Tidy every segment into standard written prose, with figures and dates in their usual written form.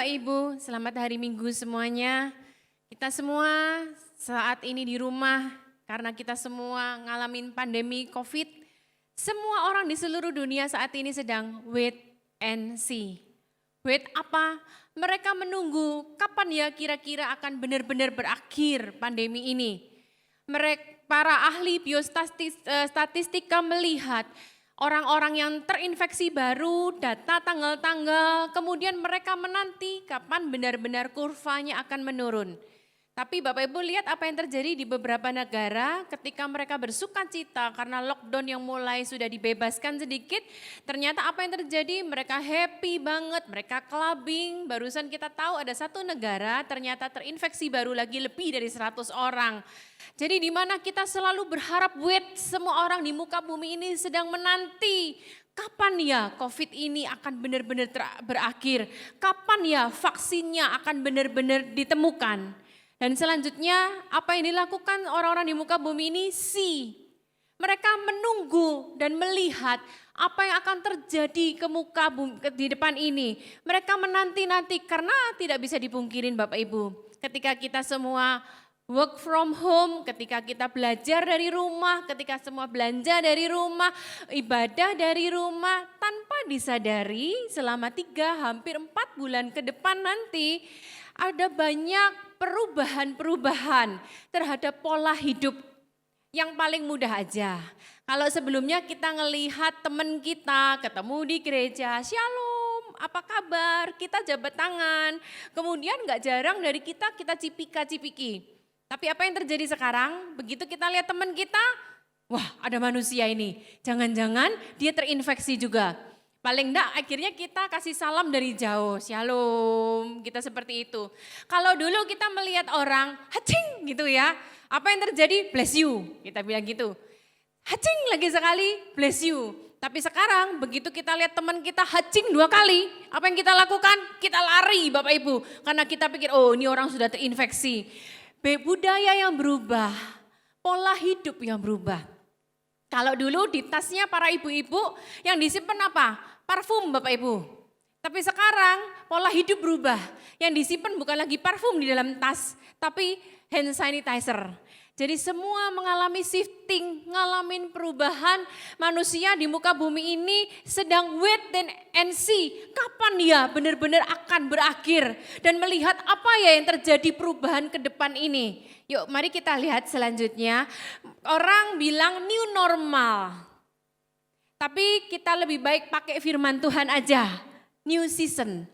Bapak Ibu, selamat hari Minggu semuanya. Kita semua saat ini di rumah karena kita semua ngalamin pandemi COVID. Semua orang di seluruh dunia saat ini sedang wait and see. Wait apa? Mereka menunggu kapan ya kira-kira akan benar-benar berakhir pandemi ini. Para ahli biostatistika melihat orang-orang yang terinfeksi baru, data tanggal-tanggal, kemudian mereka menanti kapan benar-benar kurvanya akan menurun. Tapi Bapak Ibu lihat apa yang terjadi di beberapa negara ketika mereka bersuka cita karena lockdown yang mulai sudah dibebaskan sedikit. Ternyata apa yang terjadi, mereka happy banget, mereka clubbing. Barusan kita tahu ada satu negara ternyata terinfeksi baru lagi lebih dari 100 orang. Jadi di mana kita selalu berharap semua orang di muka bumi ini sedang menanti kapan ya COVID ini akan benar-benar berakhir, kapan ya vaksinnya akan benar-benar ditemukan. Dan selanjutnya apa yang dilakukan orang-orang di muka bumi ini mereka menunggu dan melihat apa yang akan terjadi ke muka bumi di depan ini. Mereka menanti-nanti karena tidak bisa dipungkirin Bapak Ibu. Ketika kita semua work from home, ketika kita belajar dari rumah, ketika semua belanja dari rumah, ibadah dari rumah, tanpa disadari selama 3 hampir 4 bulan ke depan nanti ada banyak perubahan-perubahan terhadap pola hidup. Yang paling mudah aja, kalau sebelumnya kita ngelihat teman kita ketemu di gereja, shalom, apa kabar, kita jabat tangan, kemudian gak jarang dari kita cipika-cipiki. Tapi apa yang terjadi sekarang, begitu kita lihat teman kita, wah ada manusia ini, jangan-jangan dia terinfeksi juga. Paling enggak akhirnya kita kasih salam dari jauh, shalom, kita seperti itu. Kalau dulu kita melihat orang, hacing gitu ya, apa yang terjadi? Bless you, kita bilang gitu. Hacing lagi sekali, bless you. Tapi sekarang begitu kita lihat teman kita hacing 2 kali, apa yang kita lakukan? Kita lari Bapak Ibu, karena kita pikir oh ini orang sudah terinfeksi. Budaya yang berubah, pola hidup yang berubah. Kalau dulu di tasnya para ibu-ibu yang disimpan apa? Parfum Bapak Ibu. Tapi sekarang pola hidup berubah. Yang disimpan bukan lagi parfum di dalam tas, tapi hand sanitizer. Jadi semua mengalami shifting, ngalamin perubahan. Manusia di muka bumi ini sedang wait and see. Kapan ya benar-benar akan berakhir. Dan melihat apa ya yang terjadi perubahan ke depan ini. Yuk mari kita lihat selanjutnya. Orang bilang new normal. Tapi kita lebih baik pakai firman Tuhan aja. New season.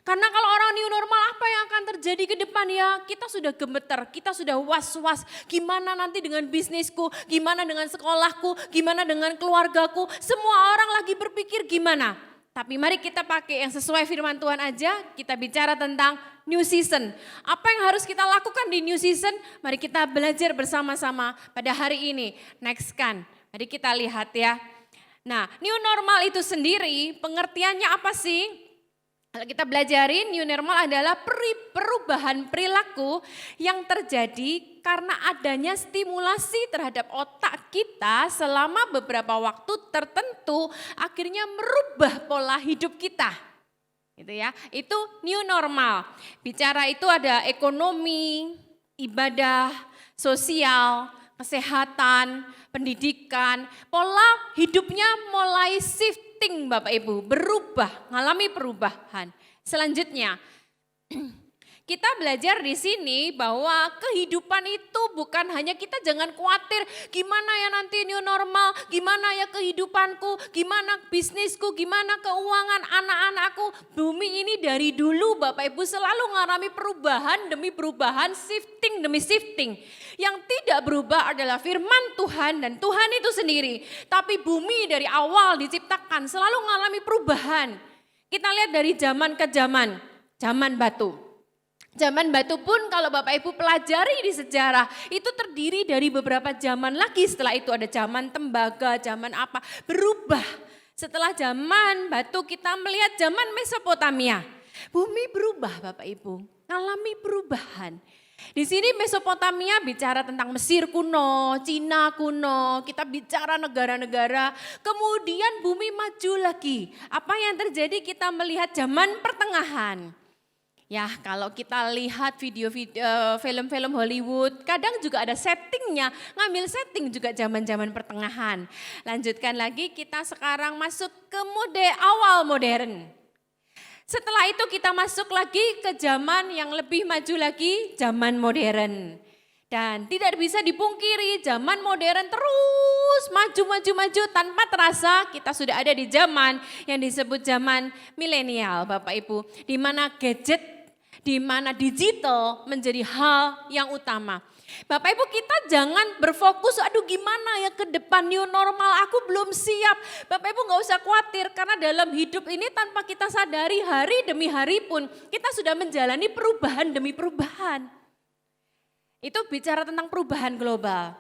Karena kalau orang new normal apa yang akan terjadi ke depan ya, kita sudah gemeter, kita sudah was-was. Gimana nanti dengan bisnisku, gimana dengan sekolahku, gimana dengan keluargaku. Semua orang lagi berpikir gimana. Tapi mari kita pakai yang sesuai firman Tuhan aja, kita bicara tentang new season. Apa yang harus kita lakukan di new season? Mari kita belajar bersama-sama pada hari ini. Next kan, mari kita lihat ya. Nah, new normal itu sendiri pengertiannya apa sih? Kalau kita belajarin, new normal adalah perubahan perilaku yang terjadi karena adanya stimulasi terhadap otak kita selama beberapa waktu tertentu akhirnya merubah pola hidup kita. Gitu ya. Itu new normal. Bicara itu ada ekonomi, ibadah, sosial, kesehatan, pendidikan, pola hidupnya mulai shifting Bapak Ibu, berubah, mengalami perubahan. Selanjutnya, kita belajar di sini bahwa kehidupan itu bukan hanya kita jangan khawatir gimana ya nanti new normal, gimana ya kehidupanku, gimana bisnisku, gimana keuangan anak-anakku. Bumi ini dari dulu Bapak Ibu selalu mengalami perubahan demi perubahan, shifting demi shifting. Yang tidak berubah adalah firman Tuhan dan Tuhan itu sendiri. Tapi bumi dari awal diciptakan selalu mengalami perubahan. Kita lihat dari zaman ke zaman, zaman batu. Zaman batu pun kalau Bapak Ibu pelajari di sejarah itu terdiri dari beberapa zaman lagi. Setelah itu ada zaman tembaga, zaman apa, berubah. Setelah zaman batu kita melihat zaman Mesopotamia. Bumi berubah Bapak Ibu, mengalami perubahan. Di sini Mesopotamia bicara tentang Mesir kuno, Cina kuno, kita bicara negara-negara. Kemudian bumi maju lagi. Apa yang terjadi kita melihat zaman pertengahan. Ya, kalau kita lihat film-film Hollywood, kadang juga ada settingnya, ngambil setting juga zaman-zaman pertengahan. Lanjutkan lagi, kita sekarang masuk ke mode awal modern. Setelah itu kita masuk lagi ke zaman yang lebih maju lagi, zaman modern. Dan tidak bisa dipungkiri, zaman modern terus maju tanpa terasa kita sudah ada di zaman yang disebut zaman milenial, Bapak Ibu, di mana gadget, di mana digital menjadi hal yang utama. Bapak Ibu, kita jangan berfokus, aduh gimana ya ke depan new normal, aku belum siap. Bapak Ibu gak usah khawatir, karena dalam hidup ini tanpa kita sadari hari demi hari pun kita sudah menjalani perubahan demi perubahan. Itu bicara tentang perubahan global.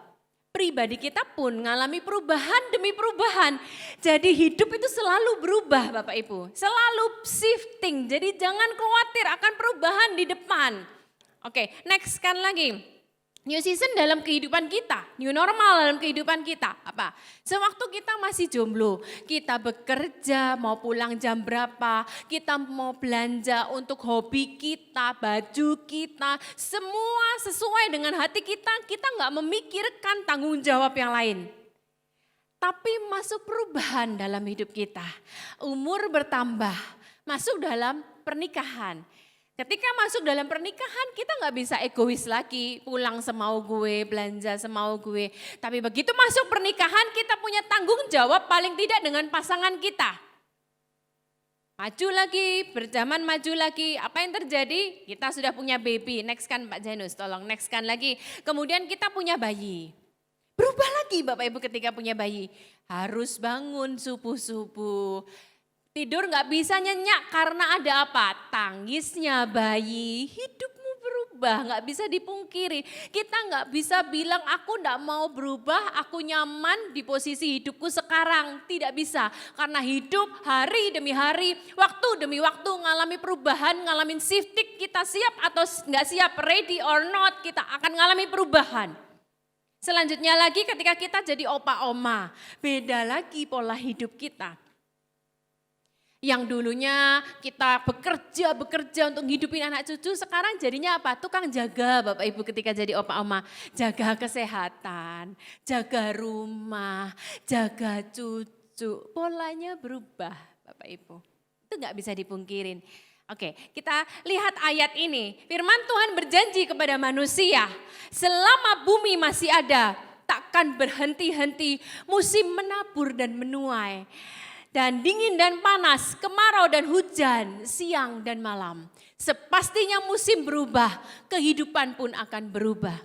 Pribadi kita pun mengalami perubahan demi perubahan. Jadi hidup itu selalu berubah Bapak Ibu. Selalu shifting, jadi jangan khawatir akan perubahan di depan. Oke, next kan lagi. New season dalam kehidupan kita, new normal dalam kehidupan kita. Apa? Sewaktu kita masih jomblo, kita bekerja, mau pulang jam berapa, kita mau belanja untuk hobi kita, baju kita, semua sesuai dengan hati kita nggak memikirkan tanggung jawab yang lain. Tapi masuk perubahan dalam hidup kita, umur bertambah, masuk dalam pernikahan. Ketika masuk dalam pernikahan kita nggak bisa egois lagi, pulang semau gue, belanja semau gue. Tapi begitu masuk pernikahan kita punya tanggung jawab paling tidak dengan pasangan kita. Maju lagi, berzaman maju lagi, apa yang terjadi? Kita sudah punya baby, next kan Pak Janus, tolong next kan lagi. Kemudian kita punya bayi. Berubah lagi Bapak Ibu ketika punya bayi, harus bangun subuh-subuh. Tidur gak bisa nyenyak karena ada apa? Tangisnya bayi, hidupmu berubah, gak bisa dipungkiri. Kita gak bisa bilang aku gak mau berubah, aku nyaman di posisi hidupku sekarang. Tidak bisa, karena hidup hari demi hari, waktu demi waktu ngalami perubahan, ngalamin shifting, kita siap atau gak siap, ready or not, kita akan ngalami perubahan. Selanjutnya lagi ketika kita jadi opa oma, beda lagi pola hidup kita. Yang dulunya kita bekerja untuk hidupin anak cucu, sekarang jadinya apa? Tukang jaga Bapak Ibu ketika jadi opa oma. Jaga kesehatan, jaga rumah, jaga cucu. Polanya berubah Bapak Ibu. Itu gak bisa dipungkirin. Oke, kita lihat ayat ini. Firman Tuhan berjanji kepada manusia, selama bumi masih ada, takkan berhenti-henti musim menabur dan menuai. Dan dingin dan panas, kemarau dan hujan, siang dan malam. Sepastinya musim berubah, kehidupan pun akan berubah.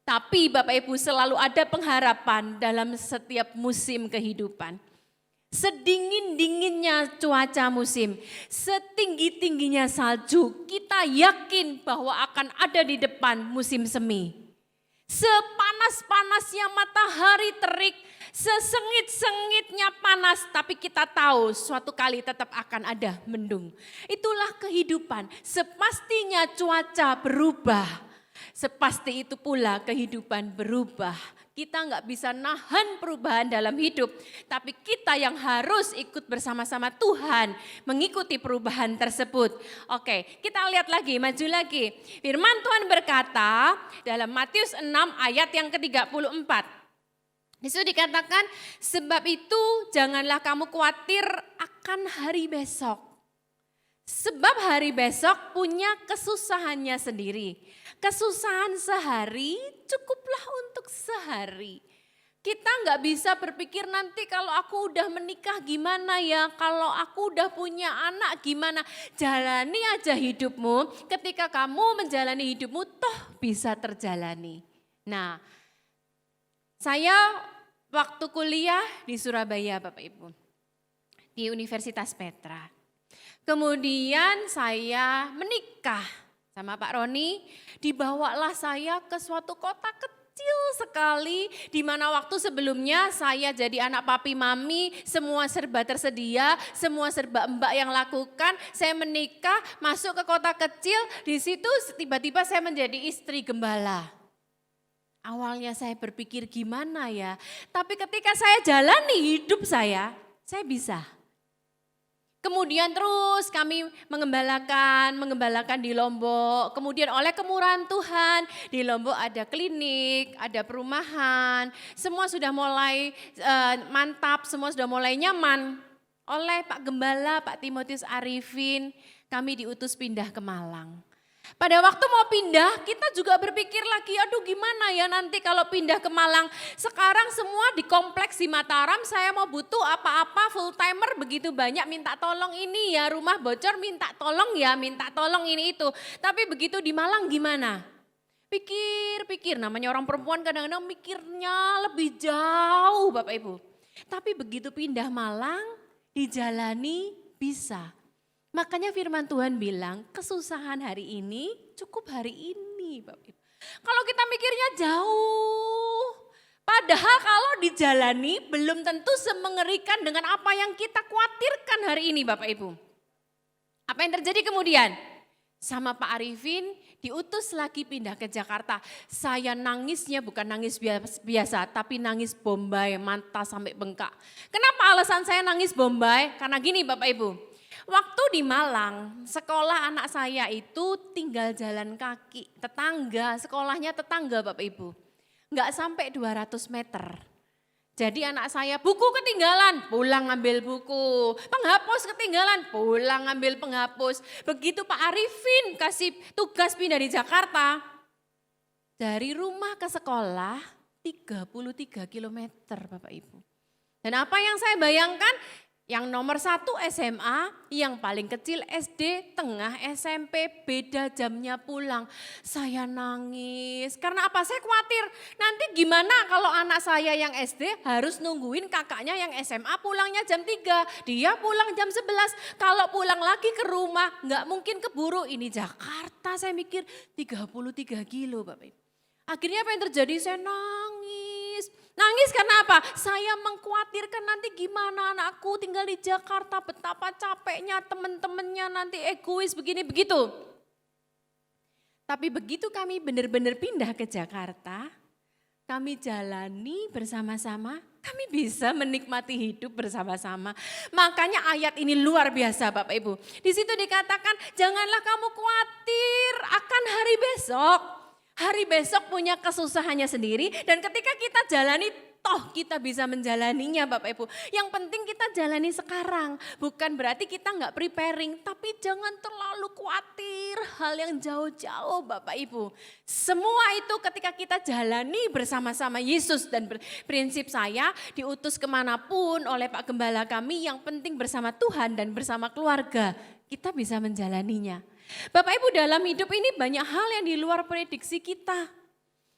Tapi Bapak Ibu selalu ada pengharapan dalam setiap musim kehidupan. Sedingin-dinginnya cuaca musim, setinggi-tingginya salju, kita yakin bahwa akan ada di depan musim semi. Sepanas-panasnya matahari terik, sesengit-sengitnya panas, tapi kita tahu suatu kali tetap akan ada mendung. Itulah kehidupan, sepastinya cuaca berubah, sepasti itu pula kehidupan berubah. Kita nggak bisa nahan perubahan dalam hidup, tapi kita yang harus ikut bersama-sama Tuhan mengikuti perubahan tersebut. Oke, kita lihat lagi, maju lagi. Firman Tuhan berkata dalam Matius 6 ayat yang ke-34. Disitu dikatakan, sebab itu janganlah kamu khawatir akan hari besok. Sebab hari besok punya kesusahannya sendiri. Kesusahan sehari cukuplah untuk sehari. Kita nggak bisa berpikir nanti kalau aku udah menikah gimana ya, kalau aku udah punya anak gimana. Jalani aja hidupmu, ketika kamu menjalani hidupmu toh bisa terjalani. Nah, saya waktu kuliah di Surabaya Bapak Ibu, di Universitas Petra. Kemudian saya menikah sama Pak Roni, dibawalah saya ke suatu kota kecil sekali, di mana waktu sebelumnya saya jadi anak papi mami, semua serba tersedia, semua serba mbak yang lakukan. Saya menikah, masuk ke kota kecil, di situ tiba-tiba saya menjadi istri gembala. Awalnya saya berpikir gimana ya, tapi ketika saya jalani hidup saya bisa. Kemudian terus kami mengembalakan di Lombok. Kemudian oleh kemurahan Tuhan di Lombok ada klinik, ada perumahan. Semua sudah mulai mantap, semua sudah mulai nyaman. Oleh Pak Gembala, Pak Timotius Arifin, kami diutus pindah ke Malang. Pada waktu mau pindah, kita juga berpikir lagi, aduh gimana ya nanti kalau pindah ke Malang. Sekarang semua di kompleks di Mataram, saya mau butuh apa-apa full timer begitu banyak, minta tolong ini ya, rumah bocor minta tolong ya, minta tolong ini itu. Tapi begitu di Malang gimana? Pikir-pikir, namanya orang perempuan kadang-kadang mikirnya lebih jauh Bapak Ibu. Tapi begitu pindah Malang, dijalani bisa. Makanya firman Tuhan bilang kesusahan hari ini cukup hari ini Bapak Ibu. Kalau kita mikirnya jauh, padahal kalau dijalani belum tentu semengerikan dengan apa yang kita khawatirkan hari ini Bapak Ibu. Apa yang terjadi kemudian? Sama Pak Arifin diutus lagi pindah ke Jakarta. Saya nangisnya bukan nangis biasa tapi nangis bombay, mata sampai bengkak. Kenapa alasan saya nangis bombay? Karena gini Bapak Ibu. Waktu di Malang, sekolah anak saya itu tinggal jalan kaki, tetangga, sekolahnya tetangga Bapak Ibu. Enggak sampai 200 meter. Jadi anak saya buku ketinggalan, pulang ngambil buku. Penghapus ketinggalan, pulang ngambil penghapus. Begitu Pak Arifin kasih tugas pindah di Jakarta, dari rumah ke sekolah 33 kilometer Bapak Ibu. Dan apa yang saya bayangkan? Yang nomor 1 SMA, yang paling kecil SD, tengah SMP, beda jamnya pulang. Saya nangis, karena apa? Saya khawatir nanti gimana kalau anak saya yang SD harus nungguin kakaknya yang SMA pulangnya jam 3. Dia pulang jam 11, kalau pulang lagi ke rumah nggak mungkin keburu. Ini Jakarta saya mikir 33 kilo Bapak Ibu. Akhirnya apa yang terjadi? Saya nangis. Nangis karena apa? Saya mengkhawatirkan nanti gimana anakku tinggal di Jakarta, betapa capeknya teman-temannya nanti egois begini begitu. Tapi begitu kami benar-benar pindah ke Jakarta, kami jalani bersama-sama, kami bisa menikmati hidup bersama-sama. Makanya ayat ini luar biasa Bapak Ibu. Di situ dikatakan janganlah kamu khawatir akan hari besok. Hari besok punya kesusahannya sendiri dan ketika kita jalani toh kita bisa menjalaninya Bapak Ibu. Yang penting kita jalani sekarang. Bukan berarti kita nggak preparing tapi jangan terlalu khawatir hal yang jauh-jauh Bapak Ibu. Semua itu ketika kita jalani bersama-sama Yesus dan prinsip saya diutus kemanapun oleh Pak Gembala kami yang penting bersama Tuhan dan bersama keluarga kita bisa menjalaninya. Bapak Ibu dalam hidup ini banyak hal yang di luar prediksi kita.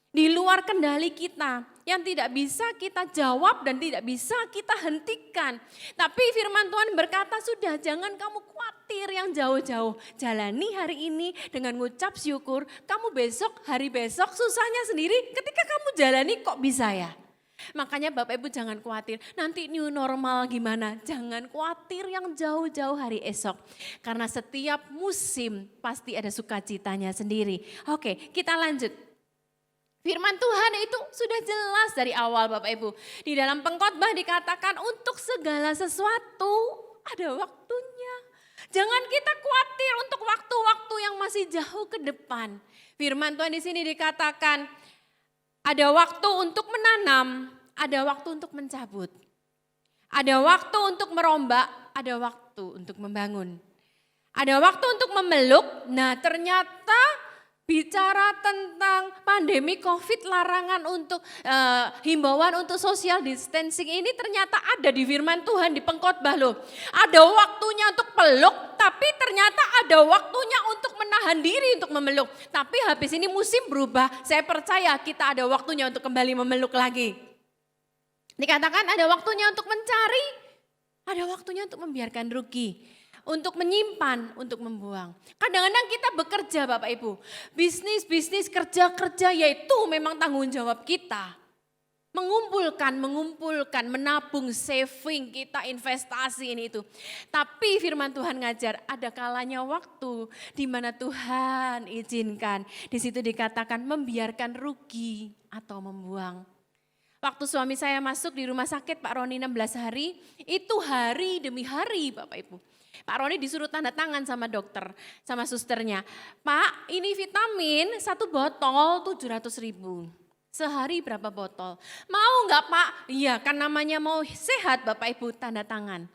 Di luar kendali kita. Yang tidak bisa kita jawab dan tidak bisa kita hentikan. Tapi firman Tuhan berkata sudah jangan kamu khawatir yang jauh-jauh. Jalani hari ini dengan ngucap syukur. Kamu besok, hari besok susahnya sendiri ketika kamu jalani kok bisa ya. Makanya Bapak Ibu jangan khawatir, nanti new normal gimana? Jangan khawatir yang jauh-jauh hari esok. Karena setiap musim pasti ada sukacitanya sendiri. Oke, kita lanjut. Firman Tuhan itu sudah jelas dari awal Bapak Ibu. Di dalam pengkhotbah dikatakan untuk segala sesuatu ada waktunya. Jangan kita khawatir untuk waktu-waktu yang masih jauh ke depan. Firman Tuhan di sini dikatakan ada waktu untuk menanam, ada waktu untuk mencabut. Ada waktu untuk merombak, ada waktu untuk membangun. Ada waktu untuk memeluk, nah ternyata bicara tentang pandemi COVID, larangan untuk himbauan untuk social distancing ini ternyata ada di firman Tuhan di pengkhotbah loh. Ada waktunya untuk peluk, tapi ternyata ada waktunya untuk menahan diri untuk memeluk. Tapi habis ini musim berubah, saya percaya kita ada waktunya untuk kembali memeluk lagi. Dikatakan ada waktunya untuk mencari, ada waktunya untuk membiarkan rugi. Untuk menyimpan, untuk membuang. Kadang-kadang kita bekerja Bapak Ibu. Bisnis, kerja, yaitu memang tanggung jawab kita. Mengumpulkan, menabung, saving, kita investasi ini itu. Tapi firman Tuhan ngajar, ada kalanya waktu di mana Tuhan izinkan. Di situ dikatakan membiarkan rugi atau membuang. Waktu suami saya masuk di rumah sakit Pak Roni 16 hari, itu hari demi hari Bapak Ibu. Pak Roni disuruh tanda tangan sama dokter, sama susternya. Pak, ini vitamin 1 botol 700.000. Sehari berapa botol? Mau nggak Pak? Iya, kan namanya mau sehat Bapak Ibu, tanda tangan.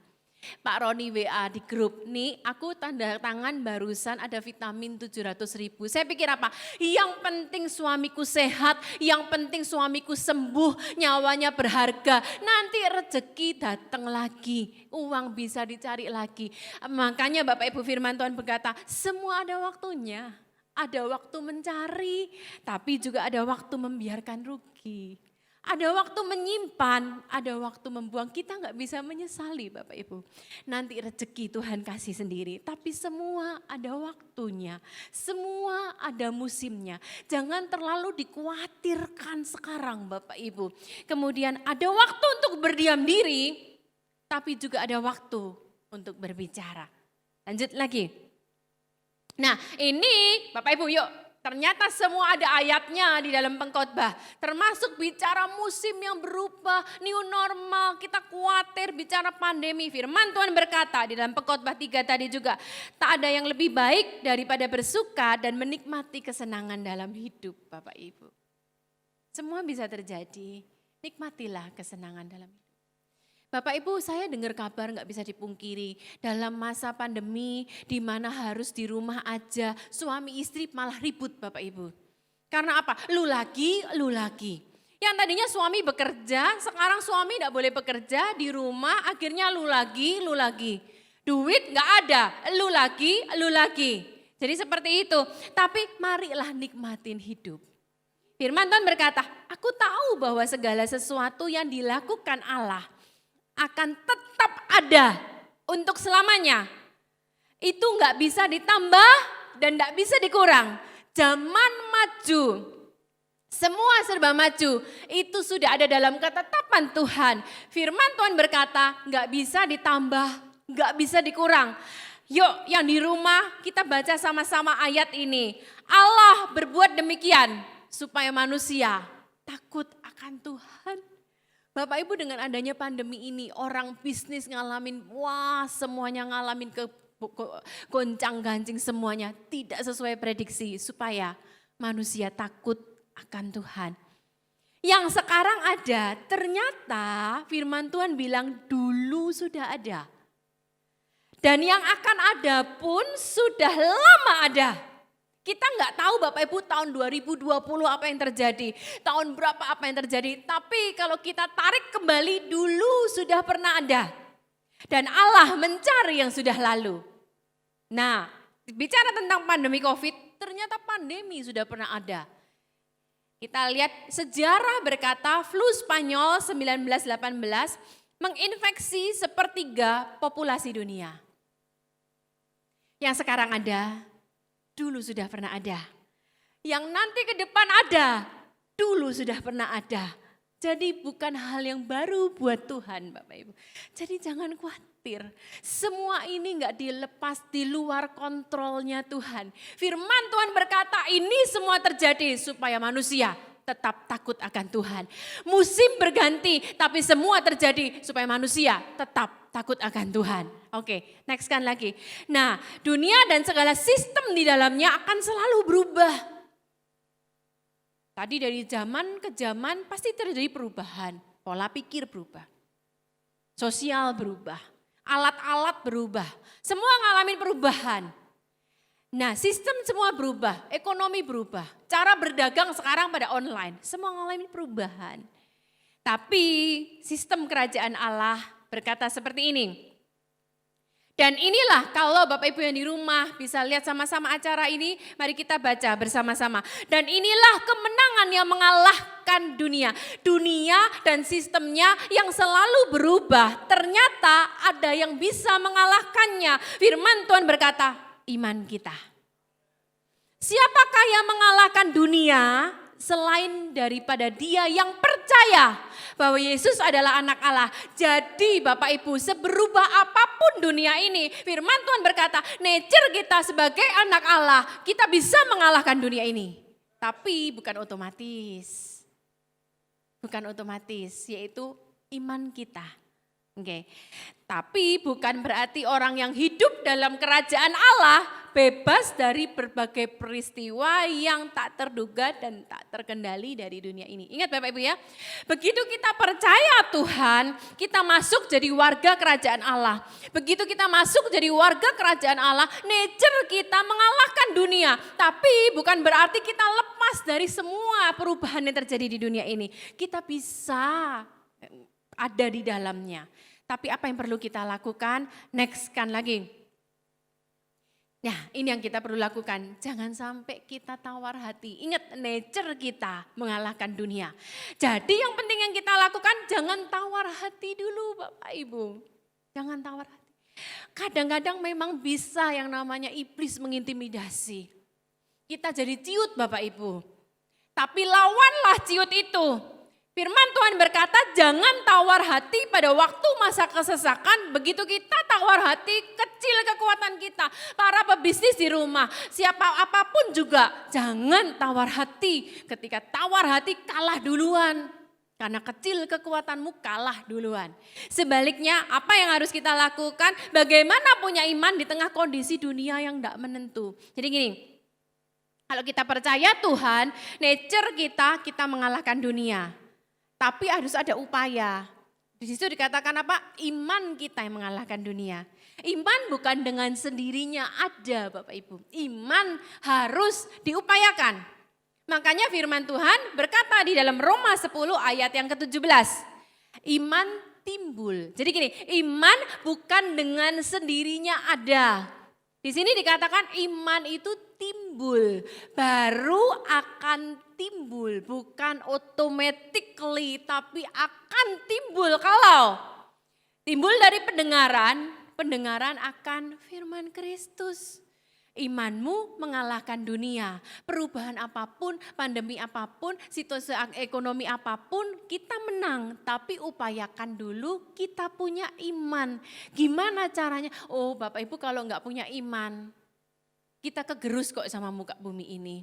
Pak Roni WA di grup, nih aku tanda tangan barusan ada vitamin 700.000. Saya pikir apa? Yang penting suamiku sehat, yang penting suamiku sembuh, nyawanya berharga. Nanti rezeki datang lagi, uang bisa dicari lagi. Makanya Bapak Ibu firman Tuhan berkata, semua ada waktunya. Ada waktu mencari, tapi juga ada waktu membiarkan rugi. Ada waktu menyimpan, ada waktu membuang. Kita nggak bisa menyesali Bapak Ibu. Nanti rezeki Tuhan kasih sendiri. Tapi semua ada waktunya. Semua ada musimnya. Jangan terlalu dikhawatirkan sekarang Bapak Ibu. Kemudian ada waktu untuk berdiam diri. Tapi juga ada waktu untuk berbicara. Lanjut lagi. Nah ini Bapak Ibu yuk. Ternyata semua ada ayatnya di dalam pengkhotbah. Termasuk bicara musim yang berubah, new normal, kita khawatir bicara pandemi. Firman Tuhan berkata di dalam pengkhotbah 3 tadi juga. Tak ada yang lebih baik daripada bersuka dan menikmati kesenangan dalam hidup Bapak Ibu. Semua bisa terjadi, nikmatilah kesenangan dalam hidup. Bapak Ibu, saya dengar kabar nggak bisa dipungkiri dalam masa pandemi di mana harus di rumah aja, suami istri malah ribut Bapak Ibu. Karena apa? Lu lagi. Yang tadinya suami bekerja, sekarang suami nggak boleh bekerja di rumah, akhirnya lu lagi. Duit nggak ada, lu lagi. Jadi seperti itu. Tapi marilah nikmatin hidup. Firman Tuhan berkata, aku tahu bahwa segala sesuatu yang dilakukan Allah akan tetap ada untuk selamanya. Itu nggak bisa ditambah dan nggak bisa dikurang. Zaman maju, semua serba maju. Itu sudah ada dalam ketetapan Tuhan. Firman Tuhan berkata nggak bisa ditambah, nggak bisa dikurang. Yuk yang di rumah kita baca sama-sama ayat ini. Allah berbuat demikian supaya manusia takut akan Tuhan. Bapak Ibu dengan adanya pandemi ini orang bisnis ngalamin semuanya ngalamin goncang gancing semuanya tidak sesuai prediksi supaya manusia takut akan Tuhan. Yang sekarang ada ternyata firman Tuhan bilang dulu sudah ada. Dan yang akan ada pun sudah lama ada. Kita nggak tahu Bapak Ibu tahun 2020 apa yang terjadi, tahun berapa apa yang terjadi. Tapi kalau kita tarik kembali dulu sudah pernah ada. Dan Allah mencari yang sudah lalu. Nah bicara tentang pandemi COVID, ternyata pandemi sudah pernah ada. Kita lihat sejarah berkata flu Spanyol 1918 menginfeksi sepertiga populasi dunia. Yang sekarang ada, dulu sudah pernah ada. Yang nanti ke depan ada, dulu sudah pernah ada. Jadi bukan hal yang baru buat Tuhan Bapak Ibu. Jadi jangan khawatir, semua ini enggak dilepas di luar kontrolnya Tuhan. Firman Tuhan berkata ini semua terjadi supaya manusia tetap takut akan Tuhan. Musim berganti tapi semua terjadi supaya manusia tetap takut akan Tuhan. Oke, next kan lagi. Nah, dunia dan segala sistem di dalamnya akan selalu berubah. Tadi dari zaman ke zaman pasti terjadi perubahan. Pola pikir berubah. Sosial berubah. Alat-alat berubah. Semua ngalamin perubahan. Nah, sistem semua berubah. Ekonomi berubah. Cara berdagang sekarang pada online. Semua ngalamin perubahan. Tapi sistem kerajaan Allah berkata seperti ini. Dan inilah kalau Bapak Ibu yang di rumah bisa lihat sama-sama acara ini, mari kita baca bersama-sama. Dan inilah kemenangan yang mengalahkan dunia. Dunia dan sistemnya yang selalu berubah, ternyata ada yang bisa mengalahkannya. Firman Tuhan berkata, iman kita. Siapakah yang mengalahkan dunia selain daripada dia yang percaya bahwa Yesus adalah anak Allah. Jadi Bapak Ibu seberubah apapun dunia ini, firman Tuhan berkata nature kita sebagai anak Allah, kita bisa mengalahkan dunia ini. Tapi bukan otomatis. Bukan otomatis, yaitu iman kita. Oke. Tapi bukan berarti orang yang hidup dalam kerajaan Allah bebas dari berbagai peristiwa yang tak terduga dan tak terkendali dari dunia ini. Ingat Bapak Ibu ya, begitu kita percaya Tuhan, kita masuk jadi warga kerajaan Allah. Begitu kita masuk jadi warga kerajaan Allah, nature kita mengalahkan dunia. Tapi bukan berarti kita lepas dari semua perubahan yang terjadi di dunia ini. Kita bisa ada di dalamnya. Tapi apa yang perlu kita lakukan? Next-kan lagi. Nah, ini yang kita perlu lakukan. Jangan sampai kita tawar hati. Ingat, nature kita mengalahkan dunia. Jadi yang penting yang kita lakukan, jangan tawar hati dulu Bapak Ibu. Jangan tawar hati. Kadang-kadang memang bisa yang namanya iblis mengintimidasi. Kita jadi ciut Bapak Ibu. Tapi lawanlah ciut itu. Firman Tuhan berkata jangan tawar hati pada waktu masa kesesakan, begitu kita tawar hati kecil kekuatan kita. Para pebisnis di rumah, siapa apapun juga jangan tawar hati. Ketika tawar hati kalah duluan, karena kecil kekuatanmu kalah duluan. Sebaliknya apa yang harus kita lakukan? Bagaimana punya iman di tengah kondisi dunia yang tidak menentu. Jadi gini, kalau kita percaya Tuhan, nature kita mengalahkan dunia. Tapi harus ada upaya. Di situ dikatakan apa? Iman kita yang mengalahkan dunia. Iman bukan dengan sendirinya ada Bapak Ibu. Iman harus diupayakan. Makanya firman Tuhan berkata di dalam Roma 10 ayat yang ke-17. Iman timbul. Jadi gini, iman bukan dengan sendirinya ada. Di sini dikatakan iman itu timbul, baru akan timbul, bukan automatically tapi akan timbul. Kalau timbul dari pendengaran akan firman Kristus. Imanmu mengalahkan dunia, perubahan apapun, pandemi apapun, situasi ekonomi apapun, kita menang. Tapi upayakan dulu kita punya iman. Gimana caranya? Oh Bapak Ibu kalau enggak punya iman, kita kegerus kok sama muka bumi ini.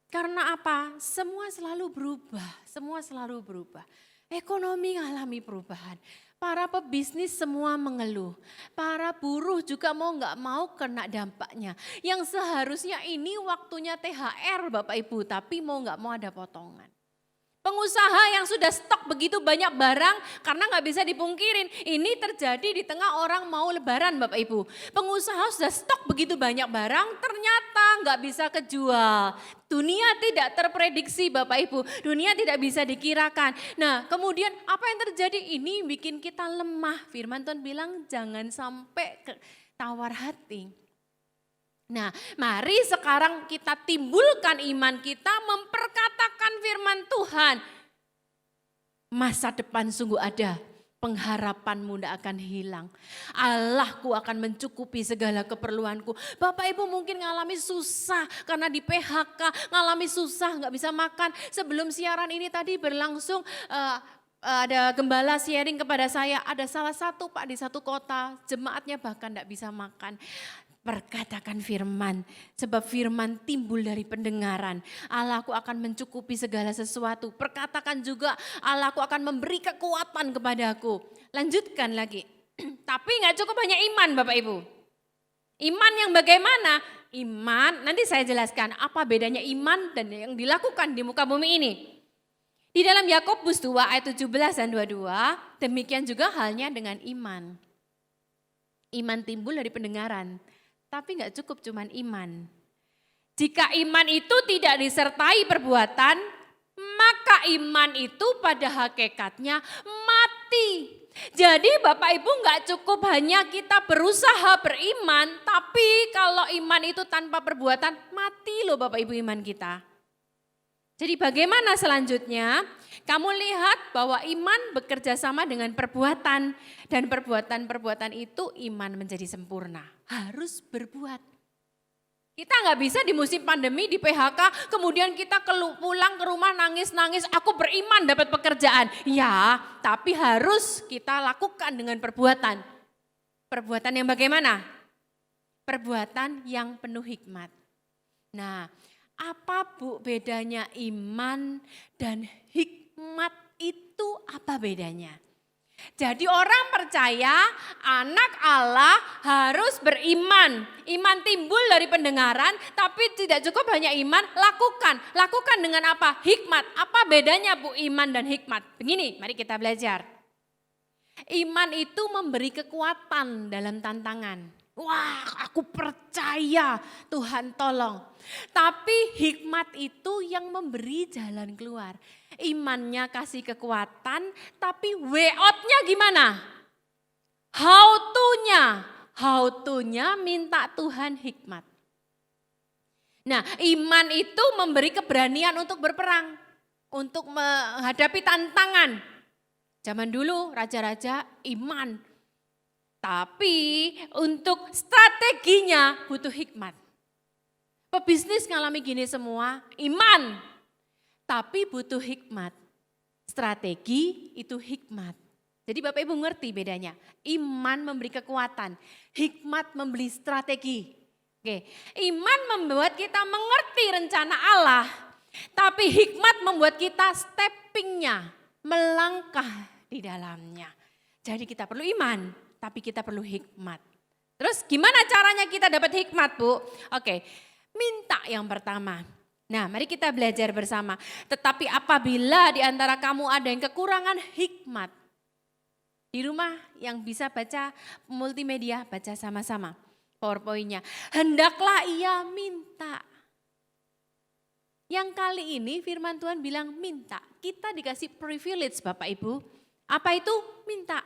Karena apa? Semua selalu berubah. Ekonomi mengalami perubahan. Para pebisnis semua mengeluh. Para buruh juga mau nggak mau kena dampaknya. Yang seharusnya ini waktunya THR Bapak Ibu, tapi mau nggak mau ada potongan. Pengusaha yang sudah stok begitu banyak barang karena nggak bisa dipungkirin. Ini terjadi di tengah orang mau lebaran Bapak Ibu. Pengusaha sudah stok begitu banyak barang ternyata nggak bisa kejual. Dunia tidak terprediksi Bapak Ibu. Dunia tidak bisa dikirakan. Nah kemudian apa yang terjadi ini bikin kita lemah. Firman Tuhan bilang jangan sampai tawar hati. Nah, mari sekarang kita timbulkan iman kita memperkatakan firman Tuhan. Masa depan sungguh ada, pengharapanmu tidak akan hilang. Allahku akan mencukupi segala keperluanku. Bapak Ibu mungkin ngalami susah karena di PHK, ngalami susah nggak bisa makan. Sebelum siaran ini tadi berlangsung ada gembala sharing kepada saya, ada salah satu Pak di satu kota, jemaatnya bahkan tidak bisa makan. Perkatakan firman, sebab firman timbul dari pendengaran. Allahku akan mencukupi segala sesuatu. Perkatakan juga Allahku akan memberi kekuatan kepadaku. Lanjutkan lagi. Tapi gak cukup hanya iman Bapak Ibu. Iman yang bagaimana? Iman, nanti saya jelaskan apa bedanya iman dan yang dilakukan di muka bumi ini. Di dalam Yakobus 2 ayat 17 dan 22, demikian juga halnya dengan iman. Iman timbul dari pendengaran. Tapi gak cukup cuman iman. Jika iman itu tidak disertai perbuatan, maka iman itu pada hakikatnya mati. Jadi Bapak Ibu gak cukup hanya kita berusaha beriman, tapi kalau iman itu tanpa perbuatan, mati loh Bapak Ibu iman kita. Jadi bagaimana selanjutnya? Kamu lihat bahwa iman bekerja sama dengan perbuatan. Dan perbuatan-perbuatan itu iman menjadi sempurna. Harus berbuat. Kita nggak bisa di musim pandemi, di PHK, kemudian kita pulang ke rumah nangis-nangis, aku beriman dapat pekerjaan. Ya, tapi harus kita lakukan dengan perbuatan. Perbuatan yang bagaimana? Perbuatan yang penuh hikmat. Nah, apa Bu bedanya iman dan hikmat itu apa bedanya? Jadi orang percaya anak Allah harus beriman. Iman timbul dari pendengaran, tapi tidak cukup hanya iman, lakukan. Lakukan dengan apa? Hikmat. Apa bedanya Bu iman dan hikmat? Begini, mari kita belajar. Iman itu memberi kekuatan dalam tantangan. Wah, aku percaya Tuhan tolong. Tapi hikmat itu yang memberi jalan keluar. Imannya kasih kekuatan, tapi way out-nya gimana? How to-nya minta Tuhan hikmat. Nah, iman itu memberi keberanian untuk berperang, untuk menghadapi tantangan. Zaman dulu raja-raja iman. Tapi untuk strateginya butuh hikmat. Pebisnis ngalami gini semua, iman. Tapi butuh hikmat. Strategi itu hikmat. Jadi Bapak Ibu ngerti bedanya. Iman memberi kekuatan, hikmat memberi strategi. Oke, iman membuat kita mengerti rencana Allah. Tapi hikmat membuat kita steppingnya, melangkah di dalamnya. Jadi kita perlu iman, tapi kita perlu hikmat. Terus gimana caranya kita dapat hikmat, Bu? Oke, minta yang pertama. Nah, mari kita belajar bersama. Tetapi apabila di antara kamu ada yang kekurangan hikmat. Di rumah yang bisa baca multimedia, baca sama-sama PowerPoint-nya. Hendaklah ia minta. Yang kali ini firman Tuhan bilang minta. Kita dikasih privilege Bapak Ibu. Apa itu? Minta.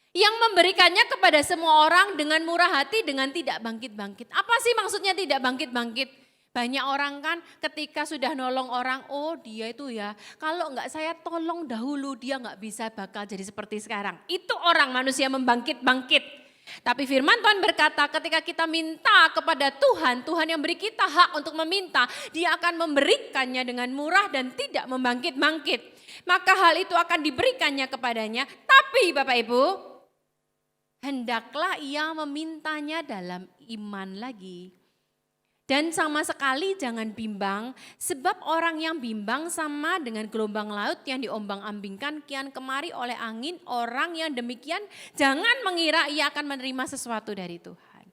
Yang memberikannya kepada semua orang dengan murah hati, dengan tidak bangkit-bangkit. Apa sih maksudnya tidak bangkit-bangkit? Banyak orang kan ketika sudah nolong orang, oh dia itu ya, kalau enggak saya tolong dahulu dia enggak bisa bakal jadi seperti sekarang. Itu orang manusia membangkit-bangkit. Tapi firman Tuhan berkata ketika kita minta kepada Tuhan, Tuhan yang beri kita hak untuk meminta, dia akan memberikannya dengan murah dan tidak membangkit-bangkit. Maka hal itu akan diberikannya kepadanya. Tapi Bapak Ibu, hendaklah ia memintanya dalam iman lagi. Dan sama sekali jangan bimbang, sebab orang yang bimbang sama dengan gelombang laut yang diombang-ambingkan kian kemari oleh angin. Orang yang demikian jangan mengira ia akan menerima sesuatu dari Tuhan.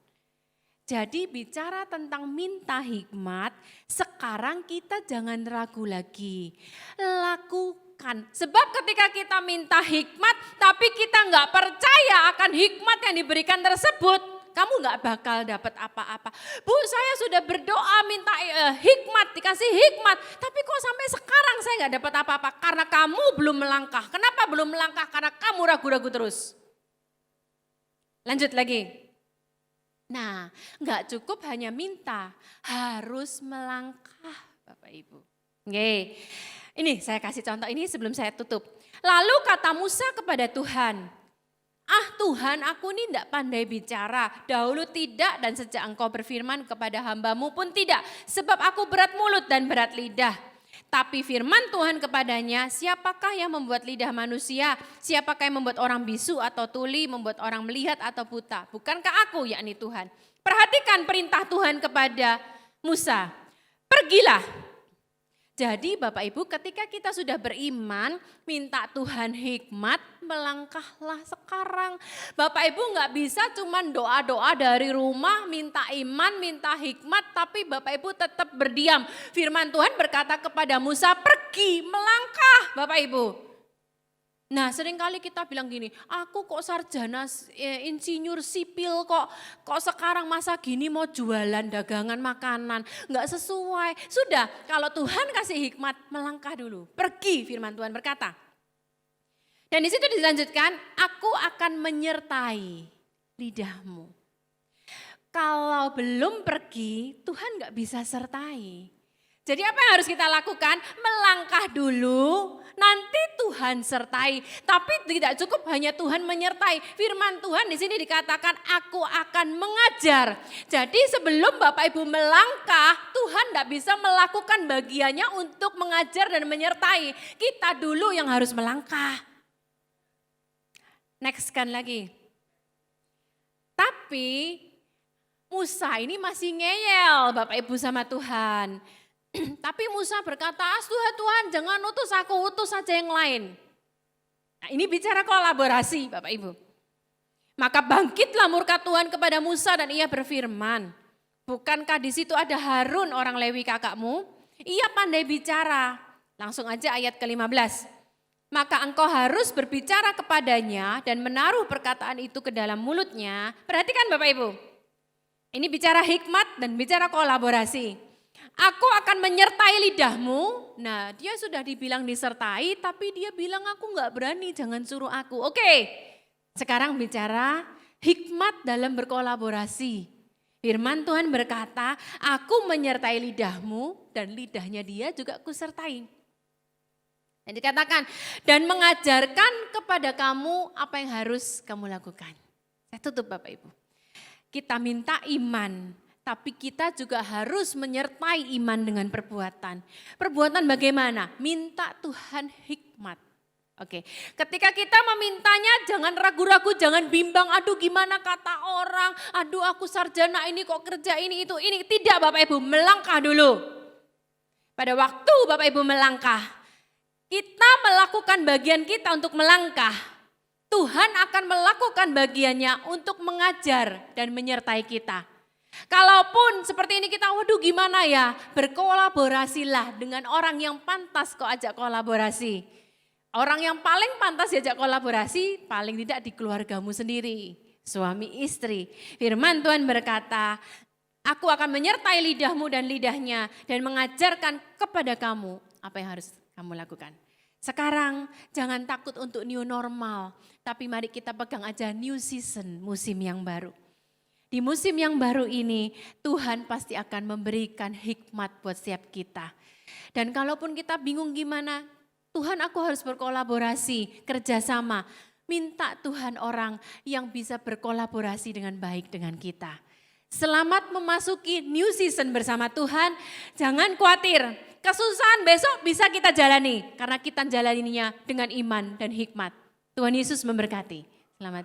Jadi bicara tentang minta hikmat, sekarang kita jangan ragu lagi. Lakukan. Sebab ketika kita minta hikmat, tapi kita nggak percaya akan hikmat yang diberikan tersebut, kamu nggak bakal dapat apa-apa. Bu, saya sudah berdoa minta hikmat, dikasih hikmat. Tapi kok sampai sekarang saya nggak dapat apa-apa? Karena kamu belum melangkah. Kenapa belum melangkah? Karena kamu ragu-ragu terus. Lanjut lagi. Nah, nggak cukup hanya minta, harus melangkah Bapak Ibu. Oke, ini saya kasih contoh ini sebelum saya tutup. Lalu kata Musa kepada Tuhan, Tuhan, aku ini tidak pandai bicara, dahulu tidak dan sejak engkau berfirman kepada hambamu pun tidak. Sebab aku berat mulut dan berat lidah. Tapi firman Tuhan kepadanya, siapakah yang membuat lidah manusia? Siapakah yang membuat orang bisu atau tuli, membuat orang melihat atau buta? Bukankah aku, yakni Tuhan? Perhatikan perintah Tuhan kepada Musa, pergilah. Jadi Bapak Ibu ketika kita sudah beriman, minta Tuhan hikmat, melangkahlah sekarang. Bapak Ibu nggak bisa cuma doa-doa dari rumah, minta iman, minta hikmat, tapi Bapak Ibu tetap berdiam. Firman Tuhan berkata kepada Musa, pergi, melangkah Bapak Ibu. Nah seringkali kita bilang gini, aku kok sarjana insinyur sipil kok sekarang masa gini mau jualan dagangan makanan, nggak sesuai. Sudah kalau Tuhan kasih hikmat melangkah dulu, pergi firman Tuhan berkata. Dan di situ dilanjutkan, aku akan menyertai lidahmu. Kalau belum pergi Tuhan nggak bisa sertai. Jadi apa yang harus kita lakukan? Melangkah dulu, nanti Tuhan sertai. Tapi tidak cukup hanya Tuhan menyertai. Firman Tuhan di sini dikatakan, aku akan mengajar. Jadi sebelum Bapak Ibu melangkah, Tuhan tidak bisa melakukan bagiannya untuk mengajar dan menyertai. Kita dulu yang harus melangkah. Next kan lagi. Tapi Musa ini masih ngeyel Bapak Ibu sama Tuhan. Tapi Musa berkata, Tuhan jangan utus aku, utus saja yang lain. Nah, ini bicara kolaborasi Bapak Ibu. Maka bangkitlah murka Tuhan kepada Musa dan ia berfirman, bukankah di situ ada Harun orang Lewi kakakmu? Ia pandai bicara. Langsung aja ayat ke-15. Maka engkau harus berbicara kepadanya dan menaruh perkataan itu ke dalam mulutnya. Perhatikan Bapak Ibu. Ini bicara hikmat dan bicara kolaborasi. Aku akan menyertai lidahmu. Nah, dia sudah dibilang disertai, tapi dia bilang aku nggak berani, jangan suruh aku. Oke, sekarang bicara hikmat dalam berkolaborasi. Firman Tuhan berkata, aku menyertai lidahmu dan lidahnya dia juga kusertai. Dan dikatakan, dan mengajarkan kepada kamu apa yang harus kamu lakukan. Saya tutup Bapak Ibu. Kita minta iman, tapi kita juga harus menyertai iman dengan perbuatan. Perbuatan bagaimana? Minta Tuhan hikmat. Oke, ketika kita memintanya jangan ragu-ragu, jangan bimbang, aduh gimana kata orang, aduh aku sarjana ini kok kerja ini itu, ini. Tidak Bapak Ibu, melangkah dulu. Pada waktu Bapak Ibu melangkah, kita melakukan bagian kita untuk melangkah. Tuhan akan melakukan bagiannya untuk mengajar dan menyertai kita. Kalaupun seperti ini kita, waduh gimana ya, berkolaborasilah dengan orang yang pantas kok ajak kolaborasi. Orang yang paling pantas diajak kolaborasi, paling tidak di keluargamu sendiri, suami istri. Firman Tuhan berkata, aku akan menyertai lidahmu dan lidahnya dan mengajarkan kepada kamu apa yang harus kamu lakukan. Sekarang jangan takut untuk new normal, tapi mari kita pegang aja new season, musim yang baru. Di musim yang baru ini Tuhan pasti akan memberikan hikmat buat setiap kita. Dan kalaupun kita bingung gimana, Tuhan aku harus berkolaborasi, kerjasama. Minta Tuhan orang yang bisa berkolaborasi dengan baik dengan kita. Selamat memasuki new season bersama Tuhan, jangan khawatir. Kesusahan besok bisa kita jalani karena kita jalaninya dengan iman dan hikmat. Tuhan Yesus memberkati. Selamat.